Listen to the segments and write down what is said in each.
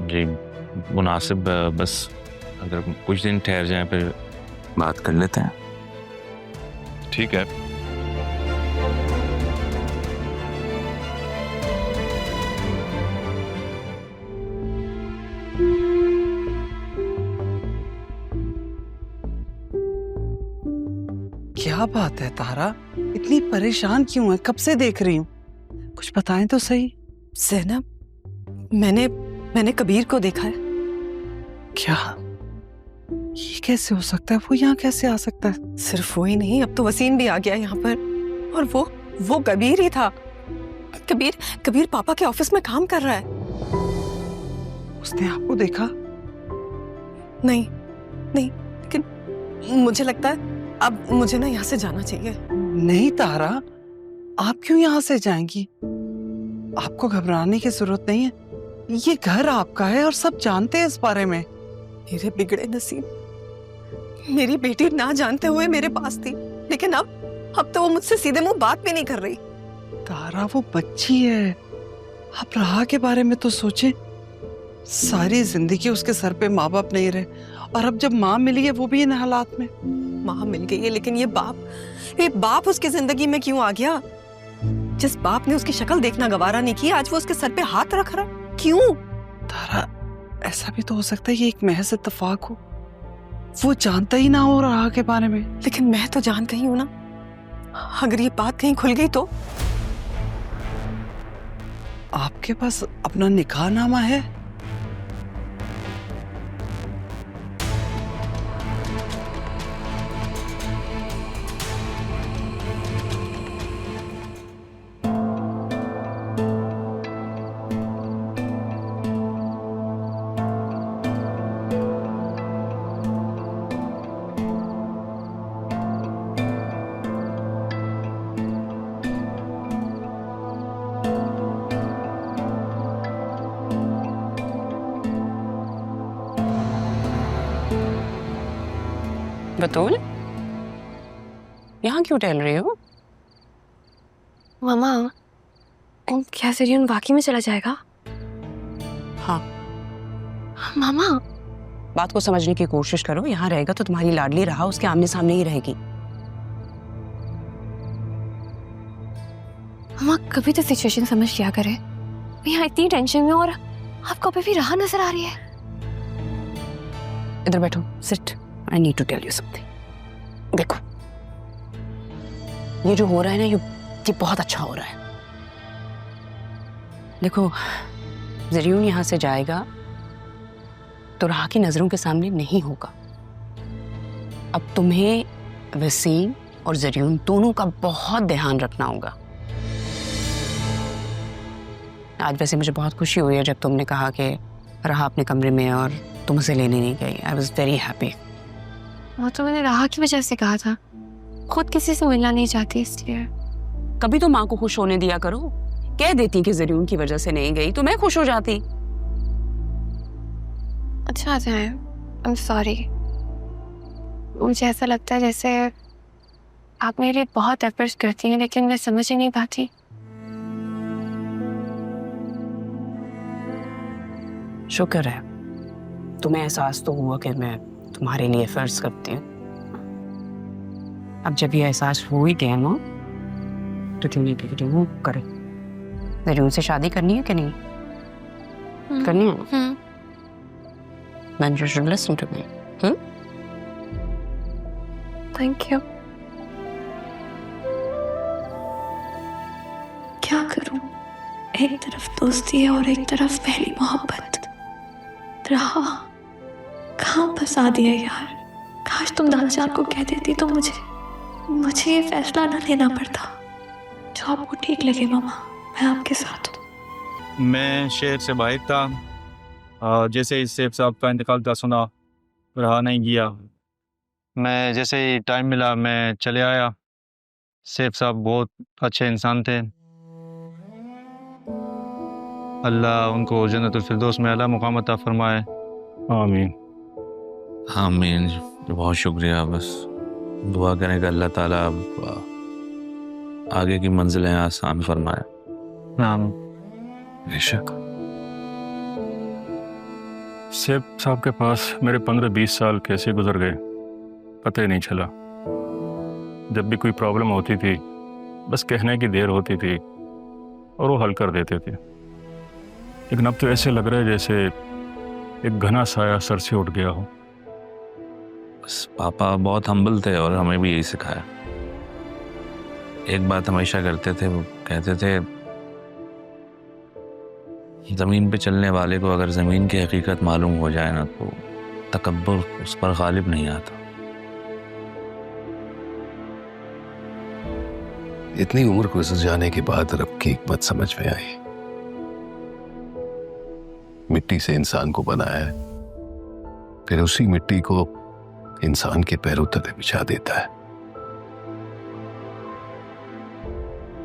जी मुनासिब, बस अगर कुछ दिन ठहर जाएं फिर बात कर लेते हैं। ठीक है। क्या बात है तारा, इतनी परेशान क्यों है? कब से देख रही हूँ, कुछ बताएं तो सही। ज़ैनब, मैंने कबीर को देखा है। क्या? ये कैसे हो सकता है? वो यहाँ कैसे आ सकता है? सिर्फ वो ही नहीं, अब तो वसीम भी आ गया यहाँ पर। और वो कबीर ही था। कबीर पापा के ऑफिस में काम कर रहा है। उसने आपको देखा? नहीं, लेकिन मुझे लगता है अब मुझे ना यहाँ से जाना चाहिए। नहीं तारा, आप क्यों यहाँ से जाएंगी? आपको घबराने की जरूरत नहीं है, ये घर आपका है और सब जानते हैं इस बारे में। मेरे बिगड़े नसीब, मेरी बेटी ना जानते हुए मेरे पास थी, लेकिन अब तो वो मुझसे सीधे मुंह बात भी नहीं कर रही। तारा वो बच्ची है, आप राह के बारे में तो सोचें। सारी जिंदगी उसके सर पे माँ बाप नहीं रहे, और अब जब माँ मिली है वो भी इन हालात में। माँ मिल गई है, लेकिन ये बाप उसकी जिंदगी में क्यों आ गया? जिस बाप ने उसकी शक्ल देखना गवारा नहीं किया, आज वो उसके सर पे हाथ रख रहा है। क्यों? तारा, ऐसा भी तो हो सकता है ये एक महज इत्तेफाक हो, वो जानता ही ना हो राह के बारे में। लेकिन मैं तो जान गई हूं ना, अगर ये बात कहीं खुल गई तो। आपके पास अपना निकाहनामा है? बतूल, यहाँ क्यों टहल रही हो? मामा, क्या जरियन वाकई में चला जाएगा? हाँ। मामा, बात को समझने की कोशिश करो। यहाँ रहेगा तो तुम्हारी लाडली रहा उसके आमने सामने ही रहेगी। मामा कभी तो सिचुएशन समझ लिया करे। मैं यहाँ इतनी टेंशन में और आपको अभी भी राह नजर आ रही है। इधर बैठो, sit. I need to tell you something. देखो, ये जो हो रहा है ना, ये बहुत अच्छा हो रहा है। देखो, ज़रियून यहाँ से जाएगा तो राह की नजरों के सामने नहीं होगा। अब तुम्हें वसीम और ज़रियून दोनों का बहुत ध्यान रखना होगा। आज वैसे मुझे बहुत खुशी हुई है जब तुमने कहा कि राह अपने कमरे में और तुम उसे लेने नहीं गई। I was very happy. वो तो मैंने राह की वजह से कहा था, खुद किसी से मिलना नहीं चाहती इसलिए। कभी तो माँ को खुश होने दिया करो। कह देती कि ज़रियून की वजह से नहीं गई तो मैं खुश हो जाती। अच्छा जाए, आई एम सॉरी। मुझे ऐसा लगता है जैसे आप मेरे लिए बहुत एफर्ट्स करती हैं, लेकिन मैं समझ ही नहीं पाती। शुक्र है तुम्हें एहसास तो हुआ कि मैं तुम्हारे लिए एफर्ट्स करती हूँ। अब जब ये एहसास हो ही गया ना, तो तुम ये करे। ज़रियून से शादी करनी है कि नहीं? करनी है? Then you should listen to me. Thank you. क्या करूं? एक तरफ दोस्ती है और एक तरफ पहली मोहब्बत। रहा कहाँ फंसा दिया यार। काश तुम दादाजान को कह देती तो मुझे ये फैसला ना लेना पड़ता। जो आपको ठीक लगे मामा, मैं आपके साथ हूँ। मैं शहर से बाहर था, जैसे ही सेफ साहब का इंतकाल का सुना, रहा नहीं गया। मैं जैसे ही टाइम मिला मैं चले आया। सेफ साहब बहुत अच्छे इंसान थे। अल्लाह उनको जन्नतुल फिरदौस में आला मुकाम अता फरमाए। आमीन आमीन। बहुत शुक्रिया। बस दुआ करें कि अल्लाह ताला आगे की मंजिलें आसान फरमाए। नाम बेशक। सेब साहब के पास मेरे 15-20 साल कैसे गुजर गए पता ही नहीं चला। जब भी कोई प्रॉब्लम होती थी बस कहने की देर होती थी और वो हल कर देते थे। लेकिन अब तो ऐसे लग रहा है जैसे एक घना साया सर से उठ गया हो। बस पापा बहुत हम्बल थे और हमें भी यही सिखाया। एक बात हमेशा करते थे, वो कहते थे ज़मीन पे चलने वाले को अगर ज़मीन की हकीकत मालूम हो जाए ना तो तकब्बुर उस पर गालिब नहीं आता। इतनी उम्र गुजर जाने के बाद रब की हिकमत समझ में आई। मिट्टी से इंसान को बनाया है, फिर उसी मिट्टी को इंसान के पैरों तले बिछा देता है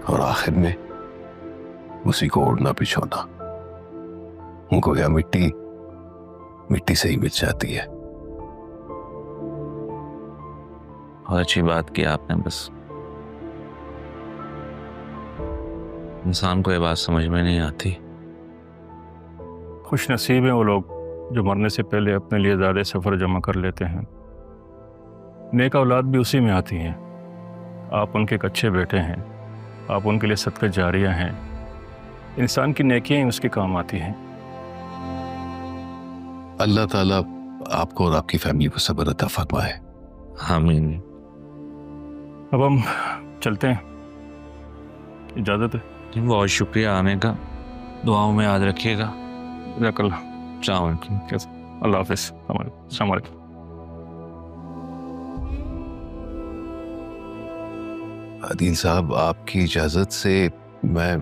और आखिर में उसी को ओढ़ना बिछोना। गोया मिट्टी मिट्टी से ही मिल जाती है। और अच्छी बात की आपने। बस इंसान को ये बात समझ में नहीं आती। खुश नसीब हैं वो लोग जो मरने से पहले अपने लिए ज़्यादा सफ़र जमा कर लेते हैं। नेक औलाद भी उसी में आती हैं। आप उनके एक अच्छे बेटे हैं, आप उनके लिए सदका जारिया हैं। इंसान की नेकियां ही उसके काम आती हैं। अल्लाह ताला आपको और आपकी फैमिली को सब्र अता फरमाए। आमीन। अब हम चलते हैं, इजाज़त है। बहुत शुक्रिया आने का, दुआओं में याद रखिएगा। जज़ाकल्लाह। अस्सलाम कैसे? अल्लाह हाफ़िज़। अस्सलाम वालेकुम। आदिल साहब, आपकी इजाजत से मैं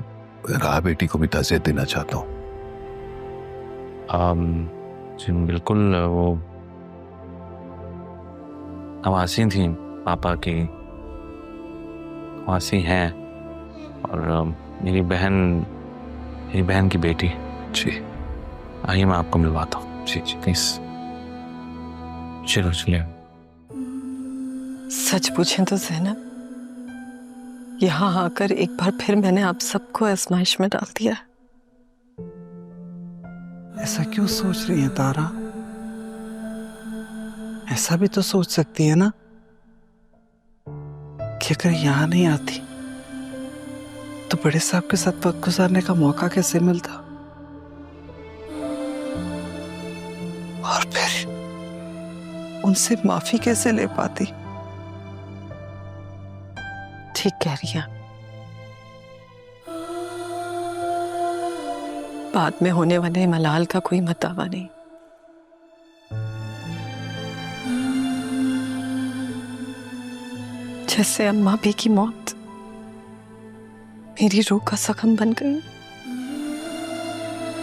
राह बेटी को भी ताज़ियत देना चाहता हूँ। जी बिल्कुल। वो नवासी थी पापा की, नवासी हैं। और मेरी बहन की बेटी। जी आइए मैं आपको मिलवाता हूँ। जी जी प्लीज चलो चलिए। सच पूछें तो ज़ैनब, यहाँ आकर एक बार फिर मैंने आप सबको आजमाइश में डाल दिया। ऐसा क्यों सोच रही है तारा? ऐसा भी तो सोच सकती है ना कि अगर यहाँ नहीं आती तो बड़े साहब के साथ वक्त गुजारने का मौका कैसे मिलता, और फिर उनसे माफी कैसे ले पाती। ठीक कह रही हैं। बाद में होने वाले मलाल का कोई मतावा नहीं। जैसे अम्मा भी की मौत मेरी रूह का जख्म बन गई।